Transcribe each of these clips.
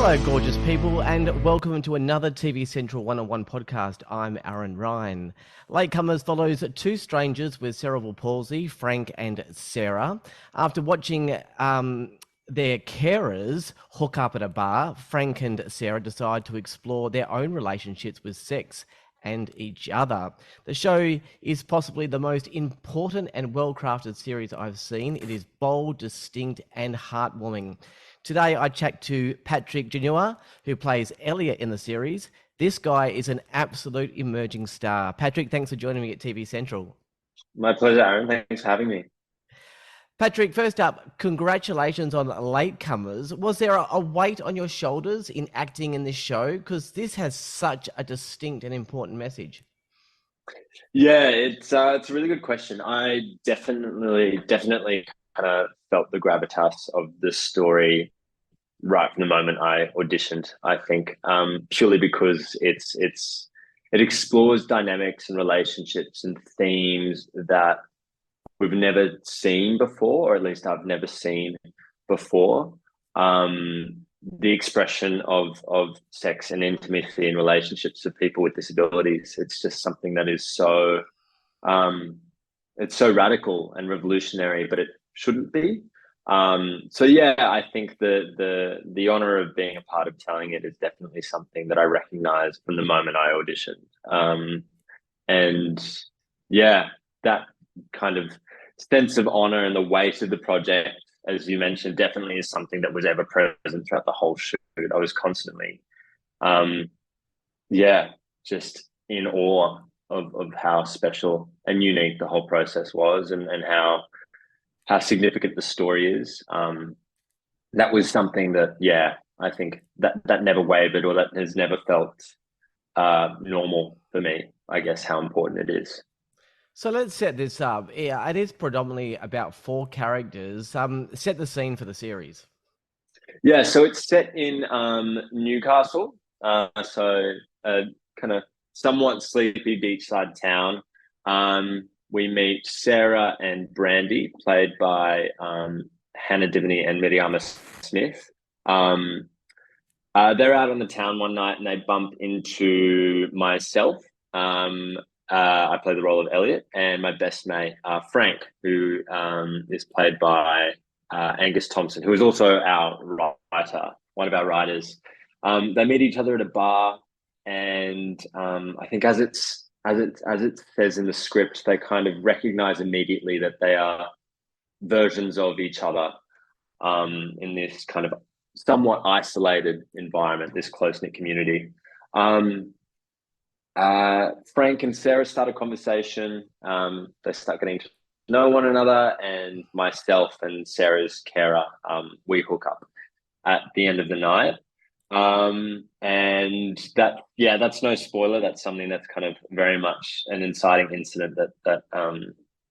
Hello, gorgeous people, and welcome to another TV Central One-on-One podcast. I'm Aaron Ryan. Latecomers follows two strangers with cerebral palsy, Frank and Sarah. After watching their carers hook up at a bar, Frank and Sarah decide to explore their own relationships with sex and each other. The show is possibly the most important and well-crafted series I've seen. It is bold, distinct, and heartwarming. Today, I chat to Patrick Jhanur, who plays Eliot in the series. This guy is an absolute emerging star. Patrick, thanks for joining me at TV Central. My pleasure, Aaron. Thanks for having me. Patrick, first up, congratulations on Latecomers. Was there a weight on your shoulders in acting in this show? Because this has such a distinct and important message. Yeah, it's a really good question. I definitely kind of felt the gravitas of the story right from the moment I auditioned. I think purely because it explores dynamics and relationships and themes that we've never seen before, or at least I've never seen before. The expression of sex and intimacy in relationships of people with disabilities. It's just something that is so it's so radical and revolutionary, but it shouldn't be. So yeah, I think the honor of being a part of telling it is definitely something that I recognized from the moment I auditioned. And yeah, that kind of sense of honor and the weight of the project, as you mentioned, definitely is something that was ever present throughout the whole shoot. I was constantly, just in awe of how special and unique the whole process was, and how significant the story is. That was something that, yeah, I think that never wavered, or that has never felt normal for me, I guess, how important it is. So let's set this up. Yeah, it is predominantly about four characters. Set the scene for the series. Yeah, so it's set in Newcastle, so a kind of somewhat sleepy beachside town. We meet Sarah and Brandy, played by Hannah Divney and Miriama Smith. They're out on the town one night and they bump into myself. I play the role of Eliot, and my best mate, Frank, who is played by Angus Thompson, who is also our writer, one of our writers. They meet each other at a bar, and I think as it says in the script, they kind of recognize immediately that they are versions of each other in this kind of somewhat isolated environment, this close-knit community. Frank and Sarah start a conversation. They start getting to know one another, and myself and Sarah's carer, we hook up at the end of the night. And that's no spoiler. That's something that's kind of very much an inciting incident that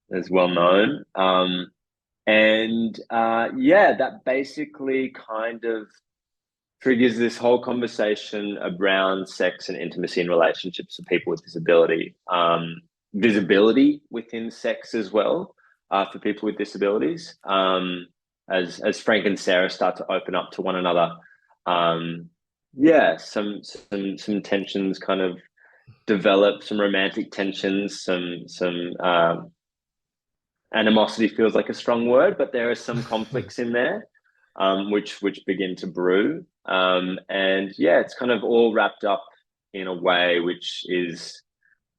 is well known. That basically kind of triggers this whole conversation around sex and intimacy in relationships for people with disability, visibility within sex as well, for people with disabilities, as Frank and Sarah start to open up to one another. Some tensions kind of develop, some romantic tensions, some animosity feels like a strong word, but there are some conflicts in there, which begin to brew. It's kind of all wrapped up in a way which is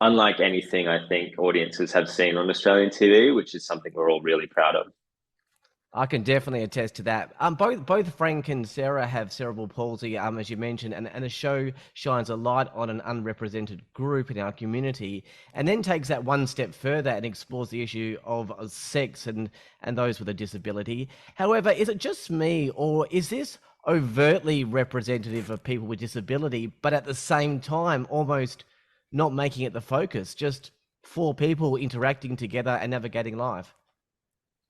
unlike anything I think audiences have seen on Australian TV, which is something we're all really proud of. I can definitely attest to that. Both Frank and Sarah have cerebral palsy, as you mentioned, and the show shines a light on an unrepresented group in our community, and then takes that one step further and explores the issue of sex and those with a disability. However, is it just me, or is this overtly representative of people with disability, but at the same time almost not making it the focus, just four people interacting together and navigating life?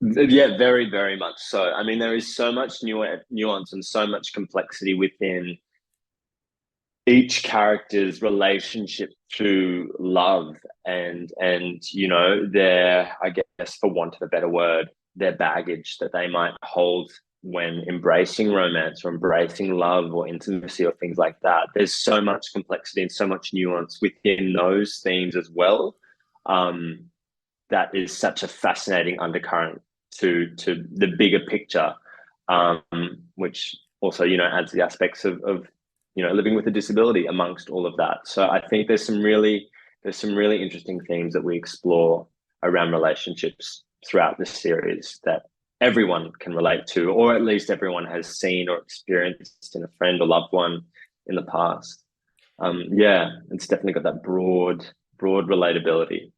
Yeah, very, very much so. I mean, there is so much nuance and so much complexity within each character's relationship to love and their, I guess, for want of a better word, their baggage that they might hold when embracing romance or embracing love or intimacy or things like that, there's so much complexity and so much nuance within those themes as well. That is such a fascinating undercurrent to the bigger picture, which also, adds the aspects of living with a disability amongst all of that. So I think there's some really interesting themes that we explore around relationships throughout the series that everyone can relate to, or at least everyone has seen or experienced in a friend or loved one in the past. Yeah, it's definitely got that broad relatability.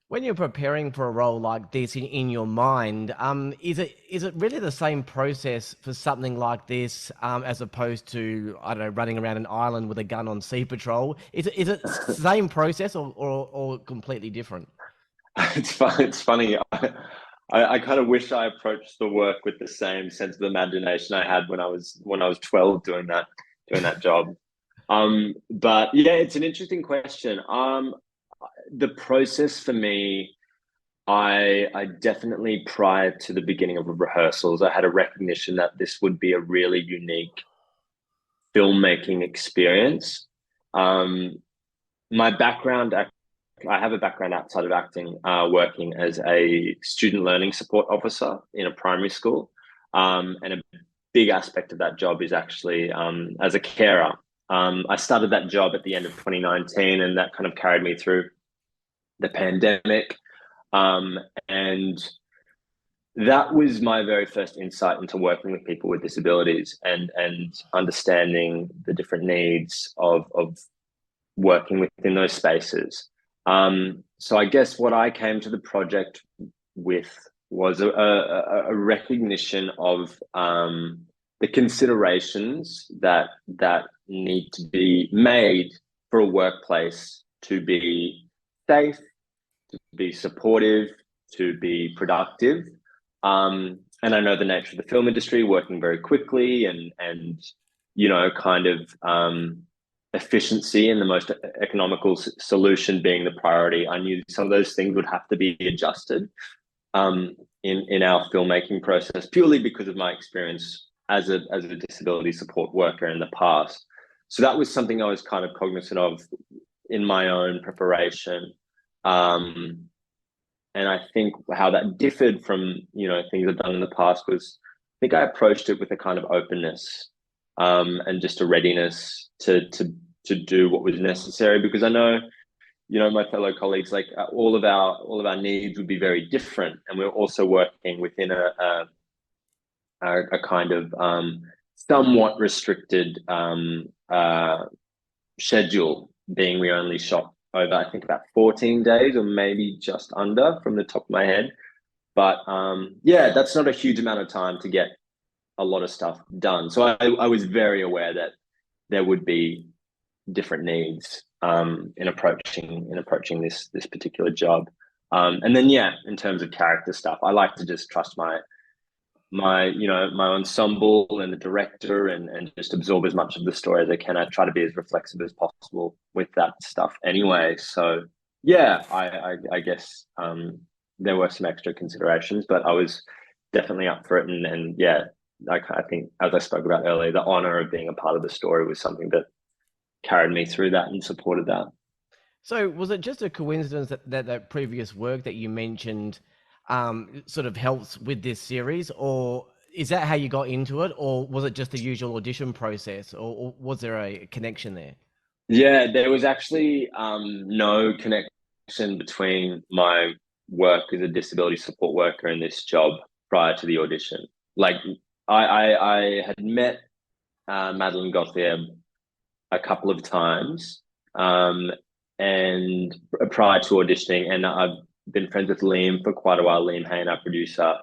When you're preparing for a role like this in your mind, is it really the same process for something like this as opposed to, I don't know, running around an island with a gun on sea patrol? Is it the same process or completely different? It's funny. I kind of wish I approached the work with the same sense of imagination I had when I was 12 doing that job. But yeah, it's an interesting question. The process for me, I definitely, prior to the beginning of rehearsals, I had a recognition that this would be a really unique filmmaking experience. Um, my background, I have a background outside of acting, working as a student learning support officer in a primary school. And a big aspect of that job is actually as a carer. I started that job at the end of 2019, and that kind of carried me through the pandemic. And that was my very first insight into working with people with disabilities and understanding the different needs of working within those spaces. So I guess what I came to the project with was a recognition of the considerations that need to be made for a workplace to be safe, to be supportive, to be productive. And I know the nature of the film industry, working very quickly and kind of efficiency and the most economical solution being the priority. I knew some of those things would have to be adjusted in our filmmaking process, purely because of my experience as a disability support worker in the past. So that was something I was kind of cognizant of in my own preparation. And I think how that differed from things I've done in the past was, I think I approached it with a kind of openness, and just a readiness to do what was necessary, because I know my fellow colleagues, like all of our needs would be very different, and we're also working within a kind of somewhat restricted schedule, being we only shot over, I think, about 14 days or maybe just under, from the top of my head. But yeah, that's not a huge amount of time to get a lot of stuff done. So I was very aware that there would be different needs in approaching this particular job. And then yeah, in terms of character stuff, I like to just trust my ensemble and the director, and just absorb as much of the story as I can. I try to be as reflexive as possible with that stuff anyway. So yeah, I guess there were some extra considerations, but I was definitely up for it. And yeah, I think, as I spoke about earlier, the honor of being a part of the story was something that carried me through that and supported that. So was it just a coincidence that previous work that you mentioned sort of helps with this series, or is that how you got into it, or was it just the usual audition process, or was there a connection there? Yeah, there was actually no connection between my work as a disability support worker and this job prior to the audition. Like, I had met Madeline Gauthier a couple of times, and prior to auditioning, and I've been friends with Liam for quite a while, Liam Hain, our producer.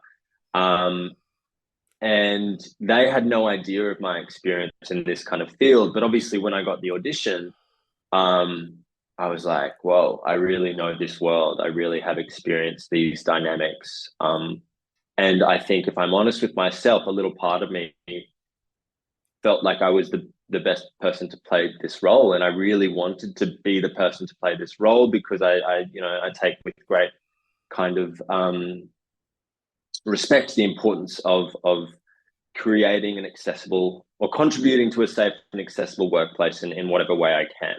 Um, and they had no idea of my experience in this kind of field. But obviously, when I got the audition, I was like, well, I really know this world. I really have experienced these dynamics. And I think, if I'm honest with myself, a little part of me felt like I was the best person to play this role. And I really wanted to be the person to play this role, because I take with great kind of respect the importance of creating an accessible or contributing to a safe and accessible workplace in whatever way I can.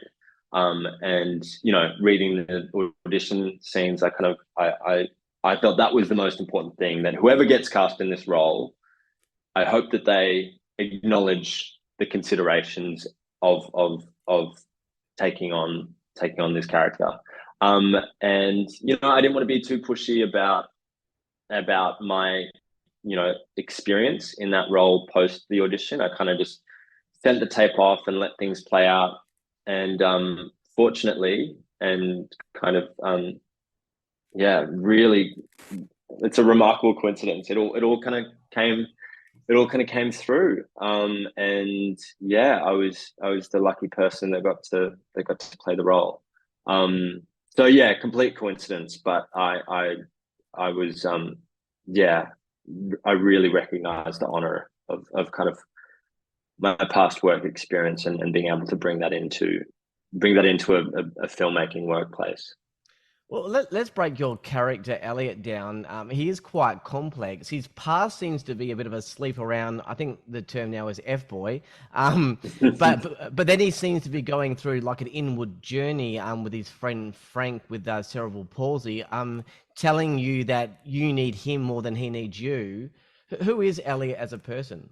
And reading the audition scenes, I felt that was the most important thing, that whoever gets cast in this role, I hope that they acknowledge the considerations of taking on this character. And I didn't want to be too pushy about my experience in that role post the audition. I kind of just sent the tape off and let things play out. And fortunately, and kind of really, it's a remarkable coincidence. It all kind of came through. And yeah, I was the lucky person that got to play the role. So yeah, complete coincidence, but I was I really recognized the honor of kind of my past work experience and being able to bring that into a filmmaking workplace. Well, let's break your character Elliot down. He is quite complex. His past seems to be a bit of a sleep around. I think the term now is F-boy. But then he seems to be going through like an inward journey with his friend Frank with cerebral palsy, telling you that you need him more than he needs you. Who is Elliot as a person?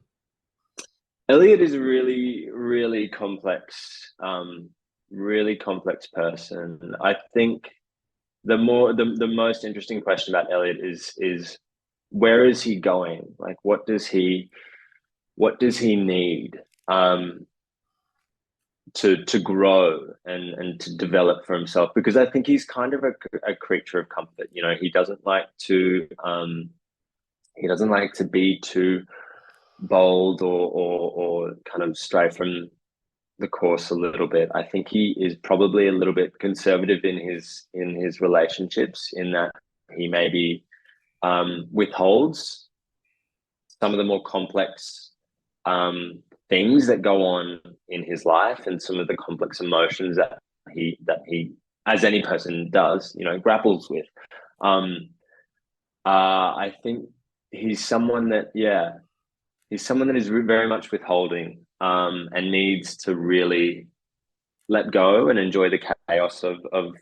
Elliot is a really, really complex person. I think the most interesting question about Elliot is where is he going? Like, what does he need to grow and to develop for himself? Because I think he's kind of a creature of comfort. He doesn't like to be too bold or kind of stray from the course a little bit. I think he is probably a little bit conservative in his relationships, in that he maybe withholds some of the more complex things that go on in his life, and some of the complex emotions that he, as any person does, grapples with. I think he's someone that is very much withholding, and needs to really let go and enjoy the chaos of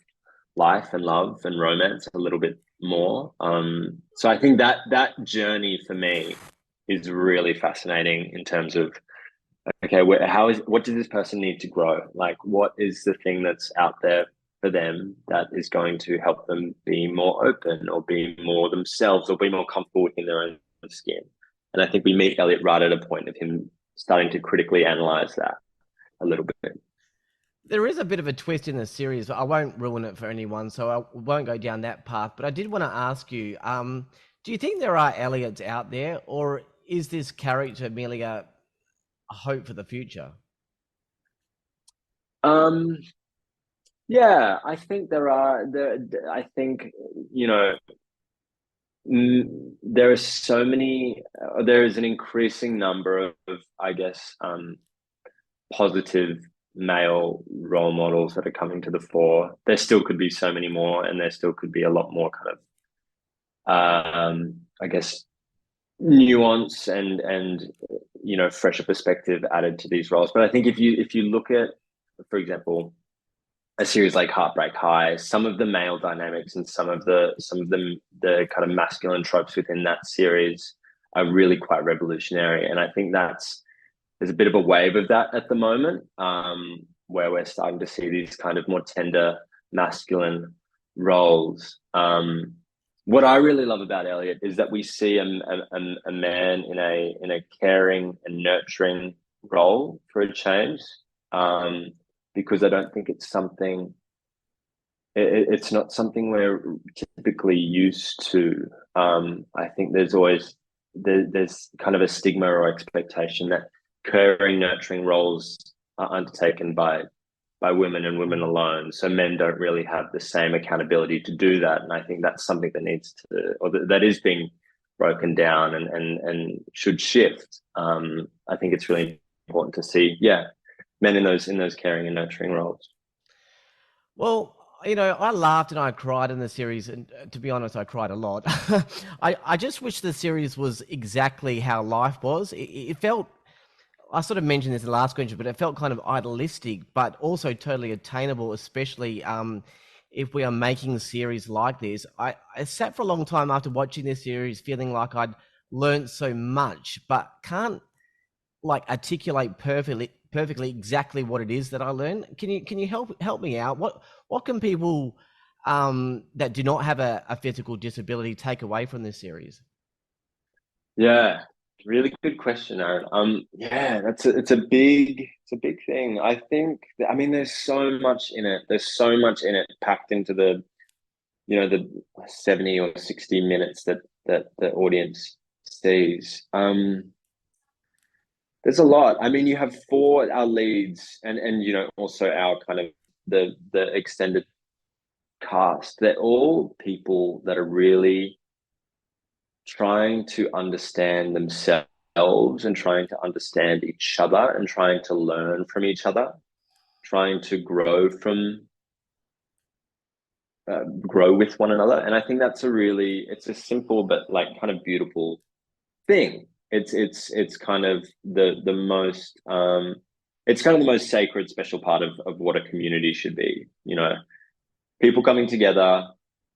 life and love and romance a little bit more. So I think that journey for me is really fascinating in terms of, okay, what does this person need to grow? Like, what is the thing that's out there for them that is going to help them be more open, or be more themselves, or be more comfortable within their own skin? And I think we meet Elliot right at a point of him starting to critically analyze that a little bit. There is a bit of a twist in the series. I won't ruin it for anyone, so I won't go down that path. But I did want to ask you, do you think there are Elliots out there, or is this character merely a hope for the future? Yeah, I think there are. I think, there are so many. There is an increasing number of I guess, positive male role models that are coming to the fore. There still could be so many more, and there still could be a lot more kind of, I guess, nuance and fresher perspective added to these roles. But I think if you look at, for example, a series like Heartbreak High, some of the male dynamics and some of the kind of masculine tropes within that series are really quite revolutionary. And I think there's a bit of a wave of that at the moment, where we're starting to see these kind of more tender masculine roles. What I really love about Elliot is that we see a man in a caring and nurturing role for a change, because I don't think it's something. It's not something we're typically used to. I think there's kind of a stigma or expectation that caring, nurturing roles are undertaken by women and women alone. So men don't really have the same accountability to do that. And I think that's something that that is being broken down and should shift. I think it's really important to see, men in those caring and nurturing roles. Well, I laughed and I cried in the series, and to be honest, I cried a lot. I just wish the series was exactly how life was. It felt, I sort of mentioned this in the last question, but it felt kind of idealistic, but also totally attainable, especially if we are making series like this. I sat for a long time after watching this series feeling like I'd learned so much, but can't like articulate perfectly exactly what it is that I learned. Can you help me out? What can people that do not have a physical disability take away from this series? Yeah, really good question, Aaron. Yeah, it's a big thing. I think I mean there's so much in it. There's so much in it packed into the 70 or 60 minutes that the audience sees. There's a lot. I mean, you have four our leads and also our kind of the extended cast. They're all people that are really trying to understand themselves and trying to understand each other and trying to learn from each other, trying to grow with one another. And I think it's a simple but like kind of beautiful thing. It's kind of the most it's kind of the most sacred, special part of what a community should be. People coming together,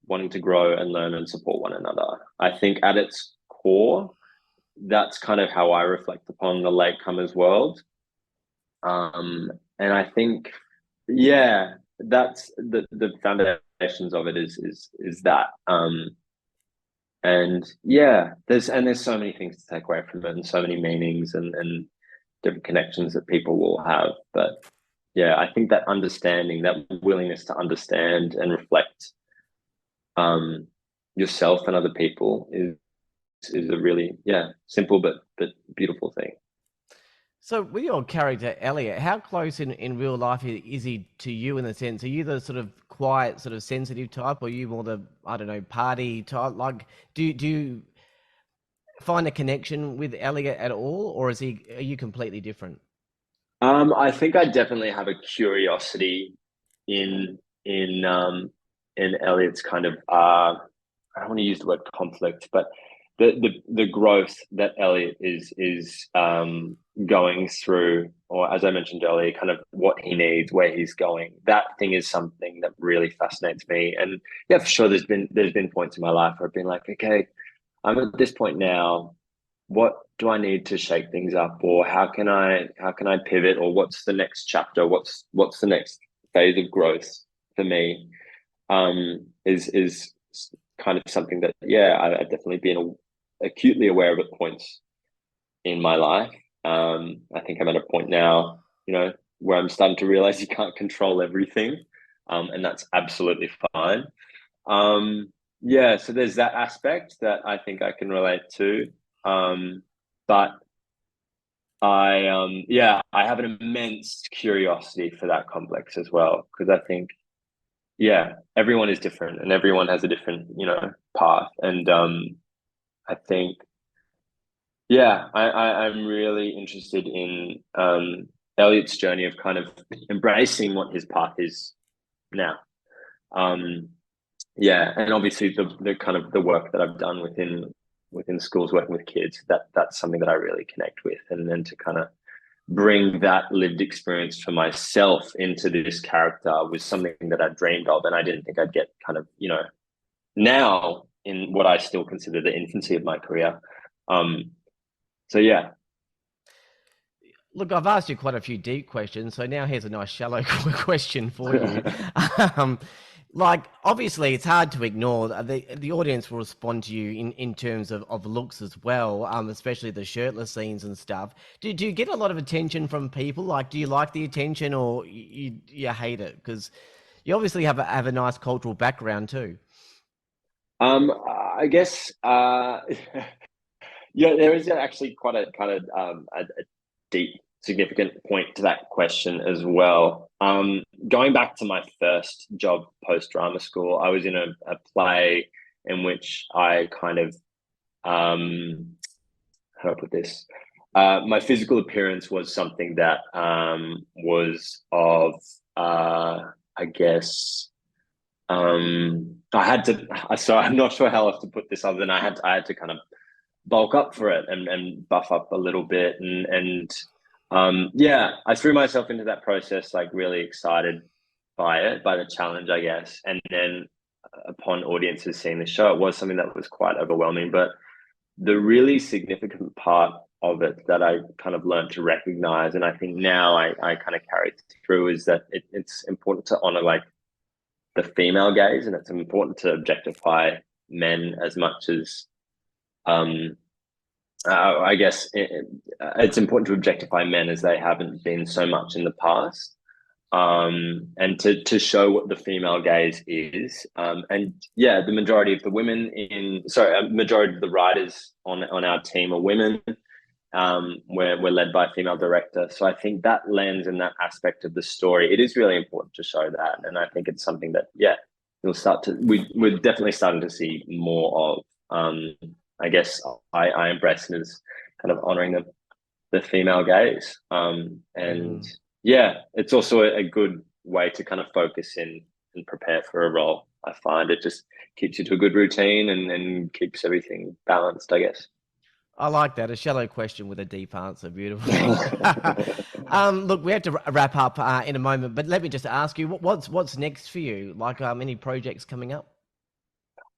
wanting to grow and learn and support one another. I think at its core, that's kind of how I reflect upon the latecomers world. And I think, yeah, that's the foundations of it is that. And yeah, there's so many things to take away from it and so many meanings and different connections that people will have. But yeah, I think that understanding, that willingness to understand and reflect um yourself and other people is a really, yeah, simple but beautiful thing. So, with your character Elliot, how close in real life is he to you in the sense? Are you the sort of quiet, sort of sensitive type, or are you more the, I don't know, party type? Like, do you find a connection with Elliot at all, or are you completely different? I think I definitely have a curiosity in in um in Elliot's kind of I don't want to use the word conflict, but the growth that Elliot is going through, or as I mentioned earlier, kind of what he needs, where he's going. That thing is something that really fascinates me. And yeah, for sure, there's been points in my life where I've been like, okay, I'm at this point now. What do I need to shake things up, or how can I pivot, or what's the next chapter? What's the next phase of growth for me? Is kind of something that, yeah, I've definitely been acutely aware of at points in my life. I think I'm at a point now, where I'm starting to realize you can't control everything, and that's absolutely fine. Yeah, so there's that aspect that I think I can relate to. But yeah, I have an immense curiosity for that complex as well, because I think, yeah, everyone is different and everyone has a different, path. And I think, yeah, I'm really interested in Elliot's journey of kind of embracing what his path is now. Um, yeah, and obviously the kind of the work that I've done within schools working with kids, that's something that I really connect with, and then to kind of bring that lived experience for myself into this character was something that I dreamed of, and I didn't think I'd get kind of, now in what I still consider the infancy of my career. Um, so yeah. Look, I've asked you quite a few deep questions, so now here's a nice shallow question for you. Um, like, obviously, it's hard to ignore. The audience will respond to you in terms of looks as well, especially the shirtless scenes and stuff. Do you get a lot of attention from people? Like, do you like the attention or you hate it? Because you obviously have a nice cultural background too. I guess yeah, there is actually quite a kind of a deep, significant point to that question as well. Going back to my first job post drama school, I was in a play in which I kind of how do I put this? My physical appearance was something that was of I guess I had to. So I'm not sure how else to put this other than I had to kind of bulk up for it and buff up a little bit and yeah, I threw myself into that process like really excited by it, by the challenge, I guess. And then upon audiences seeing the show, it was something that was quite overwhelming. But the really significant part of it that I kind of learned to recognize, and I think now I kind of carry through, is that it's important to honor like the female gaze, and it's important to objectify men as much as um I guess it's important to objectify men as they haven't been so much in the past, and to show what the female gaze is. And yeah, the majority of the women majority of the writers on our team are women. We're led by a female director, so I think that lens and that aspect of the story, it is really important to show that, and I think it's something that we're definitely starting to see more of. I guess I embrace it as kind of honoring the female gaze. And yeah, it's also a good way to kind of focus in and prepare for a role. I find it just keeps you to a good routine and keeps everything balanced, I guess. I like that. A shallow question with a deep answer. Beautiful. Look, we have to wrap up in a moment, but let me just ask you, what's next for you? Like, any projects coming up?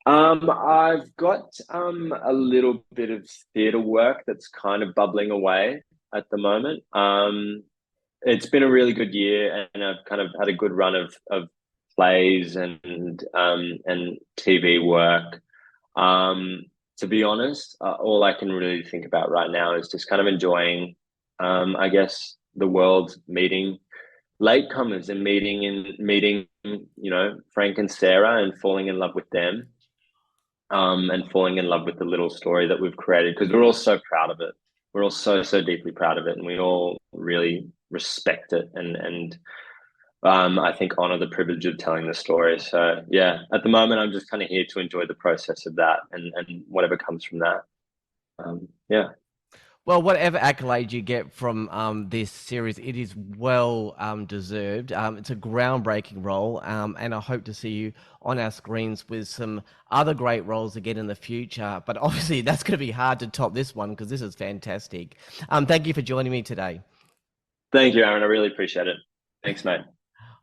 I've got a little bit of theatre work that's kind of bubbling away at the moment. It's been a really good year, and I've kind of had a good run of plays and TV work. To be honest, all I can really think about right now is just kind of enjoying, I guess, the world, meeting latecomers and meeting, Frank and Sarah, and falling in love with them, and falling in love with the little story that we've created, because we're all so proud of it. We're all so deeply proud of it, and we all really respect it and I think honor the privilege of telling the story. So yeah, at the moment, I'm just kind of here to enjoy the process of that and whatever comes from that. Yeah. Well, whatever accolade you get from this series, it is well deserved. It's a groundbreaking role, and I hope to see you on our screens with some other great roles again in the future. But obviously, that's going to be hard to top this one because this is fantastic. Thank you for joining me today. Thank you, Aaron. I really appreciate it. Thanks, mate.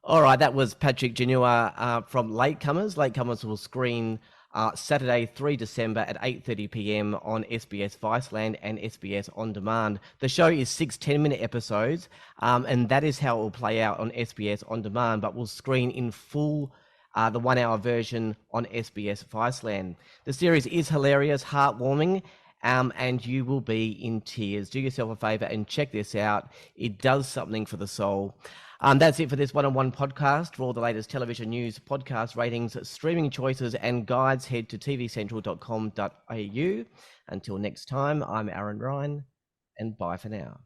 All right, that was Patrick Jhanur from Latecomers. Latecomers will screen Saturday, 3 December at 8:30 p.m. on SBS Viceland and SBS On Demand. The show is 6 10-minute episodes, and that is how it will play out on SBS On Demand, but we'll screen in full the 1 hour version on SBS Viceland. The series is hilarious, heartwarming, and you will be in tears. Do yourself a favor and check this out. It does something for the soul. That's it for this one-on-one podcast. For all the latest television news, podcast ratings, streaming choices, and guides, head to tvcentral.com.au. Until next time, I'm Aaron Ryan, and bye for now.